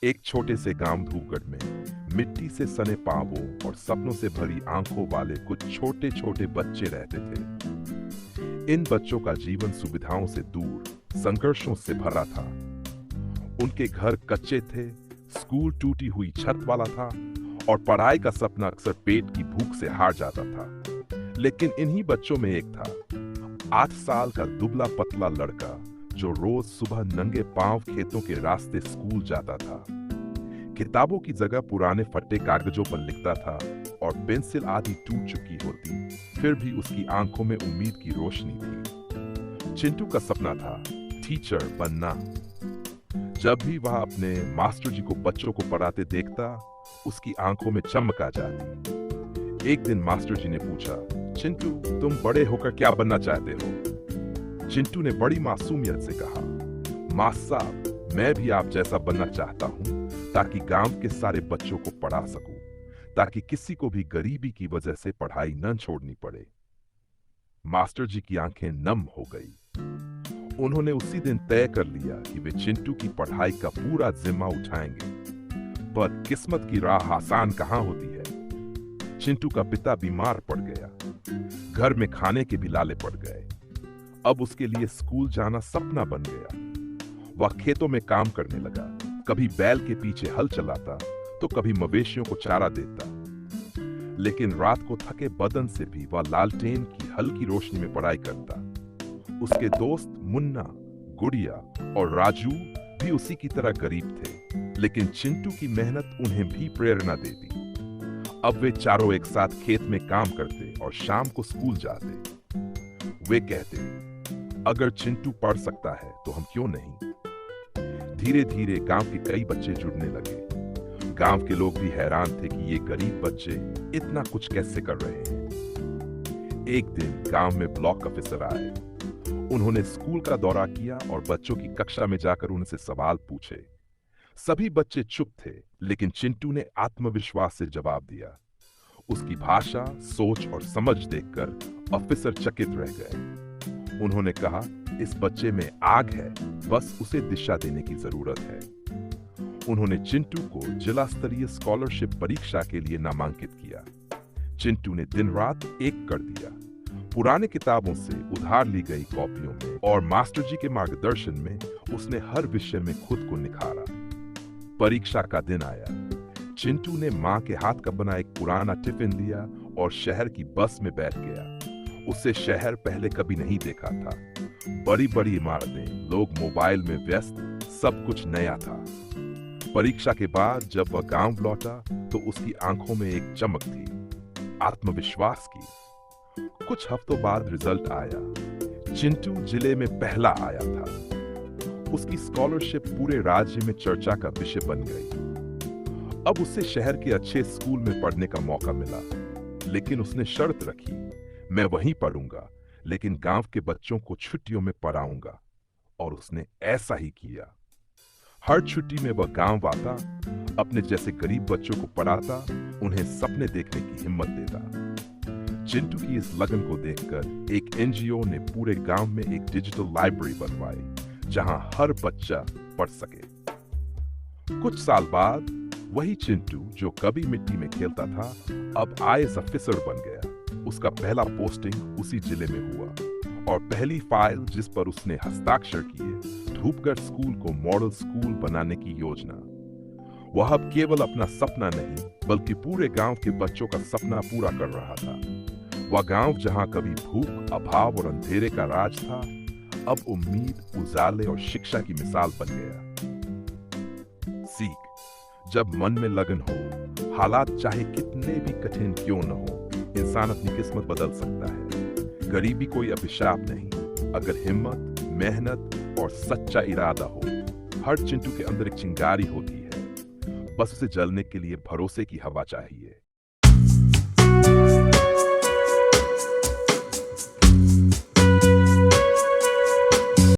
एक छोटे से गांव धूपगढ़ में मिट्टी से सने पांवों और सपनों से भरी आंखों वाले कुछ छोटे छोटे बच्चे रहते थे। इन बच्चों का जीवन सुविधाओं से दूर, संघर्षों से भरा था। उनके घर कच्चे थे, स्कूल टूटी हुई छत वाला था और पढ़ाई का सपना अक्सर पेट की भूख से हार जाता था। लेकिन इन्हीं बच्चों में एक था, 8 साल का दुबला पतला लड़का जो रोज सुबह नंगे पांव खेतों के रास्ते स्कूल जाता था। किताबों की जगह पुराने फटे कागजों पर लिखता था और पेंसिल आधी टूट चुकी होती, फिर भी उसकी आंखों में उम्मीद की रोशनी थी। चिंटू का सपना था टीचर बनना। जब भी वह अपने मास्टर जी को बच्चों को पढ़ाते देखता, उसकी आंखों में चमक आ जाती। एक दिन मास्टर जी ने पूछा, चिंटू तुम बड़े होकर क्या बनना चाहते हो? चिंटू ने बड़ी मासूमियत से कहा, मास्टर साहब मैं भी आप जैसा बनना चाहता हूं ताकि गांव के सारे बच्चों को पढ़ा सकूं, ताकि किसी को भी गरीबी की वजह से पढ़ाई न छोड़नी पड़े। मास्टर जी की आंखें नम हो गई। उन्होंने उसी दिन तय कर लिया कि वे चिंटू की पढ़ाई का पूरा जिम्मा उठाएंगे। पर किस्मत की राह आसान कहां होती है। चिंटू का पिता बीमार पड़ गया, घर में खाने के भी लाले पड़ गए। अब उसके लिए स्कूल जाना सपना बन गया। वह खेतों में काम करने लगा, कभी बैल के पीछे हल चलाता तो कभी मवेशियों को चारा देता। लेकिन रात को थके बदन से भी वह लालटेन की हल्की रोशनी में पढ़ाई करता। उसके दोस्त मुन्ना, गुड़िया और राजू भी उसी की तरह गरीब थे, लेकिन चिंटू की मेहनत उन्हें भी प्रेरणा देती। अब वे चारों एक साथ खेत में काम करते और शाम को स्कूल जाते। वे कहते, अगर चिंटू पढ़ सकता है तो हम क्यों नहीं? धीरे धीरे गांव के कई बच्चे जुड़ने लगे। गांव के लोग भी हैरान थे कि ये गरीब बच्चे इतना कुछ कैसे कर रहे हैं। एक दिन गांव में ब्लॉक ऑफिसर आए। उन्होंने स्कूल का दौरा किया और बच्चों की कक्षा में जाकर उनसे सवाल पूछे। सभी बच्चे चुप थे, लेकिन चिंटू ने आत्मविश्वास से जवाब दिया। उसकी भाषा, सोच और समझ देखकर ऑफिसर चकित रह गए। उन्होंने कहा, इस बच्चे में आग है, बस उसे दिशा देने की जरूरत है। उन्होंने चिंटू को जिला स्तरीय स्कॉलरशिप परीक्षा के लिए नामांकित किया। चिंटू ने दिन रात एक कर दिया। पुराने किताबों से उधार ली गई कॉपियों में और मास्टर जी के मार्गदर्शन में उसने हर विषय में खुद को निखारा। परीक्षा का दिन आया। चिंटू ने मां के हाथ का बना एक पुराना टिफिन लिया और शहर की बस में बैठ गया। उसे शहर पहले कभी नहीं देखा था। बड़ी बड़ी इमारतें, लोग मोबाइल में व्यस्त, सब कुछ नया था। परीक्षा के बाद जब वह गांव लौटा तो उसकी आंखों में एक चमक थी, आत्मविश्वास की। कुछ हफ्तों बाद रिजल्ट आया। चिंटू जिले में पहला आया था। उसकी स्कॉलरशिप पूरे राज्य में चर्चा का विषय बन गई। अब उसे शहर के अच्छे स्कूल में पढ़ने का मौका मिला, लेकिन उसने शर्त रखी, मैं वहीं पढ़ूंगा, लेकिन गांव के बच्चों को छुट्टियों में पढ़ाऊंगा। और उसने ऐसा ही किया। हर छुट्टी में वह गांव आता, अपने जैसे गरीब बच्चों को पढ़ाता, उन्हें सपने देखने की हिम्मत देता। चिंटू की इस लगन को देखकर एक एनजीओ ने पूरे गांव में एक डिजिटल लाइब्रेरी बनवाई, जहां हर बच्चा पढ़ सके। कुछ साल बाद वही चिंटू जो कभी मिट्टी में खेलता था, अब आईएएस ऑफिसर बन गया। उसका पहला पोस्टिंग उसी जिले में हुआ और पहली फाइल जिस पर उसने हस्ताक्षर किए, धूपगढ़ स्कूल को मॉडल स्कूल बनाने की योजना। वह अब केवल अपना सपना नहीं, बल्कि पूरे गांव के बच्चों का सपना पूरा कर रहा था। वह गांव जहां कभी भूख, अभाव और अंधेरे का राज था, अब उम्मीद, उजाले और शिक्षा की मिसाल बन गया। सीख, जब मन में लगन हो, हालात चाहे कितने भी कठिन क्यों न हो, इंसान अपनी किस्मत बदल सकता है। गरीबी कोई अभिशाप नहीं, अगर हिम्मत, मेहनत और सच्चा इरादा हो। हर चिंटू के अंदर एक चिंगारी होती है, बस उसे जलने के लिए भरोसे की हवा चाहिए।